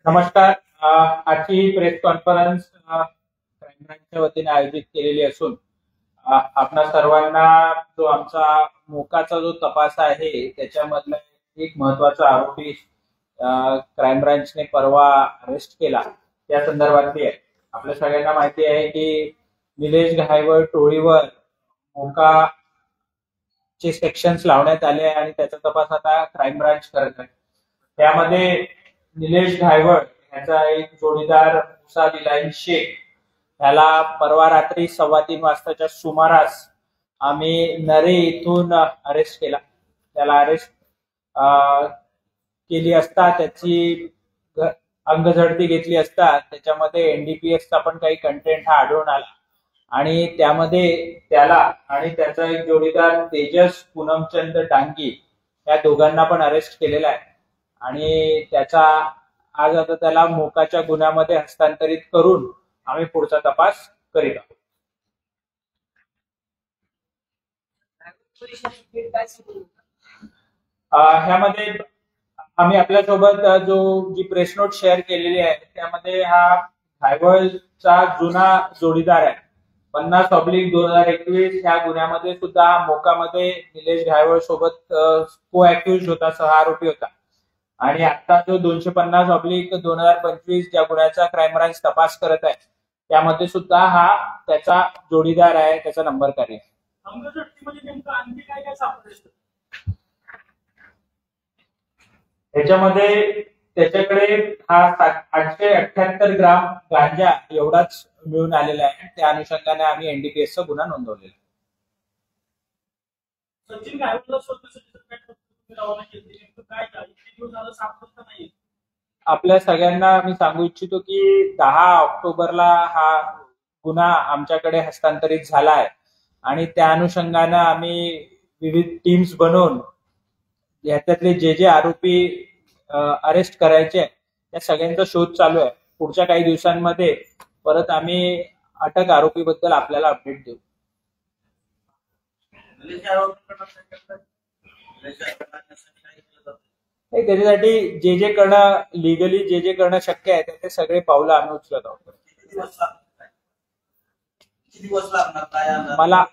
नमस्कार. आजची ही press conference crime ब्रांचच्या वतीने आयोजित केलेली असून आपणा सर्वांना जो आमचा मोकाचा जो तपास आहे त्याच्यामधला एक महत्वाचा आरोपी क्राईम ब्रांचने परवा अरेस्ट केला त्या संदर्भातली आहे. आपल्या सगळ्यांना माहिती आहे की निलेश घायवळ टोळीवर मोका चे सेक्शन्स लावण्यात आले आहे आणि त्याचा तपास आता क्राईम ब्रांच करत आहे. त्यामध्ये निलेश घायवळ याचा एक जोडीदार मुसा दिलाईन शेख याला परवा रात्री 3:15 वाजताच्या सुमारास आम्ही नरे इथून अरेस्ट केला. त्याला अरेस्ट केली असता त्याची अंगझडती घेतली असता त्याच्यामध्ये एनडीपीएसचा पण काही कंटेंट हा आढळून आला आणि त्यामध्ये त्याला आणि त्याचा एक जोडीदार तेजस पूनमचंद डांगी या दोघांना पण अरेस्ट केलेला आहे आणि त्याचा आज आता त्याला मोकाच्या गुन्ह्यामध्ये हस्तांतरित करून आम्ही पुढचा तपास करीत आहोत. ह्यामध्ये आम्ही आपल्यासोबत जी प्रेस नोट शेअर केलेली आहे त्यामध्ये हा घायवळचा जुना जोडीदार आहे. 50/2021 ह्या गुन्ह्यामध्ये सुद्धा मोकामध्ये निलेश घायवळ सोबत को अॅक्युज्ड होता, सह आरोपी होता आणि आता जो 250/2025 ज्या गुन्ह्याचा क्राईम ब्रांच तपास करत आहे त्यामध्ये सुद्धा हा त्याचा जोडीदार आहे, त्याचा नंबर कार्य आहे. त्याच्यामध्ये त्याच्याकडे हा 878 ग्राम गांजा एवढाच मिळून आलेला आहे. त्या अनुषंगाने आम्ही एनडीपीएसचा गुन्हा नोंदवलेला. आपल्या सगळ्यांना मी सांगू इच्छितो की 10 ऑक्टोबरला हा गुन्हा आमच्याकडे हस्तांतरित झाला आहे आणि त्या अनुषंगाने आम्ही विविध टीम्स बनवून याच्यातले जे आरोपी अरेस्ट करायचे त्या सगळ्यांचा शोध चालू आहे. पुढच्या काही दिवसांमध्ये परत आम्ही अटक आरोपीबद्दल आपल्याला अपडेट देऊ. त्याच्यासाठी जे करणं लिगली जे करणं शक्य आहे ते सगळे पावलं आम्ही उचलत आहोत. मला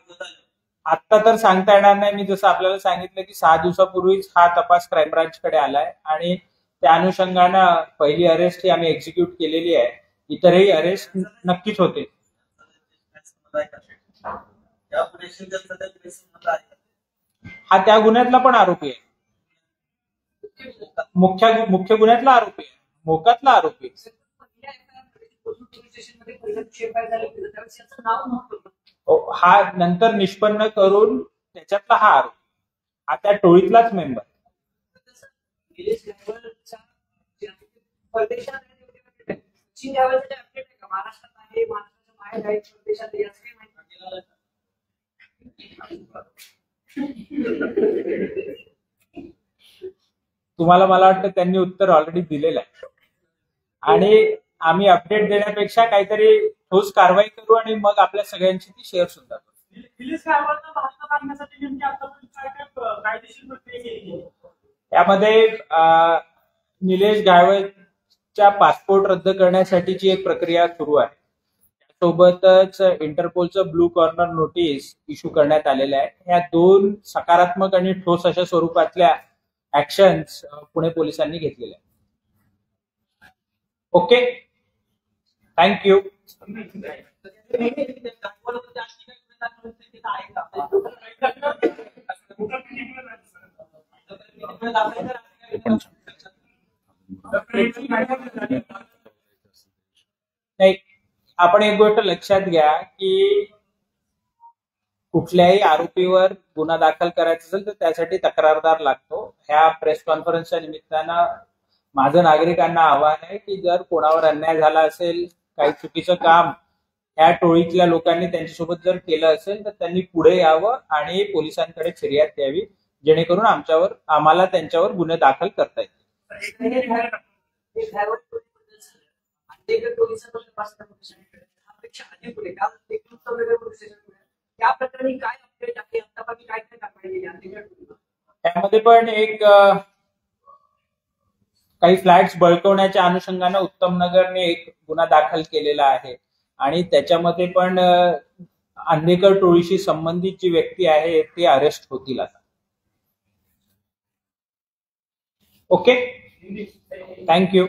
आता तर सांगता येणार नाही. मी जसं आपल्याला सांगितलं की 6 दिवसापूर्वीच हा तपास क्राईम ब्रांचकडे आलाय आणि त्या अनुषंगानं पहिली अरेस्ट ही आम्ही एक्झिक्यूट केलेली आहे. इतरही अरेस्ट नक्कीच होते. हा त्या गुन्ह्यातला पण आरोपी आहे, मुख्य गुन्ह्यातला आरोपी आहे, मोकातला आरोपी. हा नंतर निष्पन्न करून त्याच्यातला हा आरोपी, हा त्या टोळीतलाच मेंबर. तुम्हाला मला वाटतं त्यांनी उत्तर ऑलरेडी दिलेलं आहे आणि आम्ही अपडेट देण्यापेक्षा काहीतरी ठोस कारवाई करू आणि मग आपल्या सगळ्यांची ती शेअर सुद्धा करू. त्यामध्ये निलेश घायवळच्या पासपोर्ट रद्द करण्यासाठीची एक प्रक्रिया सुरू आहे. सोबतच इंटरपोलचं ब्लू कॉर्नर नोटीस इश्यू करण्यात आलेलं आहे. ह्या 2 सकारात्मक आणि ठोस अशा स्वरूपातल्या ऍक्शन्स पुणे पोलिसांनी घेतलेल्या आहेत. Okay, thank you. नाही, आपण एक गोष्ट लक्षात घ्या की कुठल्याही आरोपीवर गुन्हा दाखल करायचा असेल तर त्यासाठी तक्रारदार लागतो. ह्या प्रेस कॉन्फरन्सच्या निमित्तानं माझं नागरिकांना आवाहन आहे की जर कोणावर अन्याय झाला असेल, काही चुकीचं काम ह्या टोळीतल्या लोकांनी त्यांच्यासोबत जर केलं असेल तर त्यांनी पुढे यावं आणि पोलिसांकडे फिर्याद द्यावी, जेणेकरून आम्हाला त्यांच्यावर गुन्हे दाखल करता येतील. त्या प्रकरणी काय अपडेट आहे, आतापर्यंत काय काय कारवाई केली आहे? त्यामध्ये पण एक काही फ्लॅट्स बळकवण्याच्या अनुषंगाने उत्तम नगरने एक गुन्हा दाखल केलेला आहे आणि त्याच्यामध्ये पण अंधेकर टोळीशी संबंधित जी व्यक्ती आहे ते अरेस्ट होतील आता. Okay, thank you.